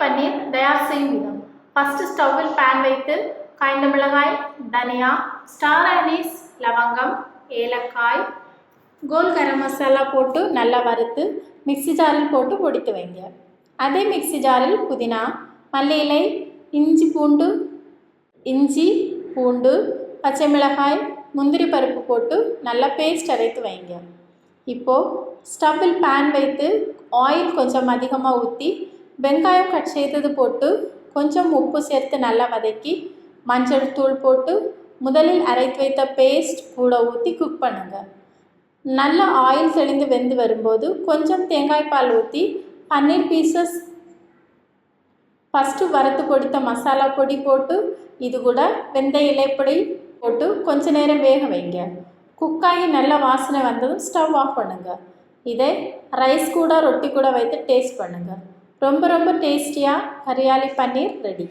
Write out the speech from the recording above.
பன்னீர் தயார் செய்யும் விதம். ஃபர்ஸ்ட் ஸ்டவ்வில் பேன் வைத்து காய்ந்த மிளகாய், தனியா, ஸ்டார் அனீஸ், லவங்கம், ஏலக்காய், கோல் கரம் மசாலா போட்டு நல்லா வறுத்து மிக்ஸி ஜாரில் போட்டு பொடித்து வைங்க. அதே மிக்ஸி ஜாரில் புதினா, மல்லி இலை, இஞ்சி பூண்டு, பச்சை மிளகாய், முந்திரி பருப்பு போட்டு நல்லா பேஸ்ட் அரைத்து வைங்க. இப்போது ஸ்டவ்வில் பேன் வைத்து ஆயில் கொஞ்சம் அதிகமாக ஊற்றி வெங்காயம் கட் செய்தது போட்டு கொஞ்சம் உப்பு சேர்த்து நல்லா வதக்கி மஞ்சள் தூள் போட்டு முதலில் அரைத்து வைத்த பேஸ்ட் கூட ஊற்றி குக் பண்ணுங்கள். நல்லா ஆயில் தெளிந்து வெந்து வரும்போது கொஞ்சம் தேங்காய் பால் ஊற்றி பன்னீர் பீசஸ் ஃபஸ்ட்டு வறுத்து பொடித்த மசாலா பொடி போட்டு இது கூட வெந்தய இலைப்பொடி போட்டு கொஞ்ச நேரம் வேக வைங்க. குக்காகி நல்ல வாசனை வந்ததும் ஸ்டவ் ஆஃப் பண்ணுங்கள். இதை ரைஸ் கூட ரொட்டி கூட வைத்து டேஸ்ட் பண்ணுங்கள். ரொம்ப ரொம்ப டேஸ்டியாக ஹரியாலி பன்னீர் ரெடி.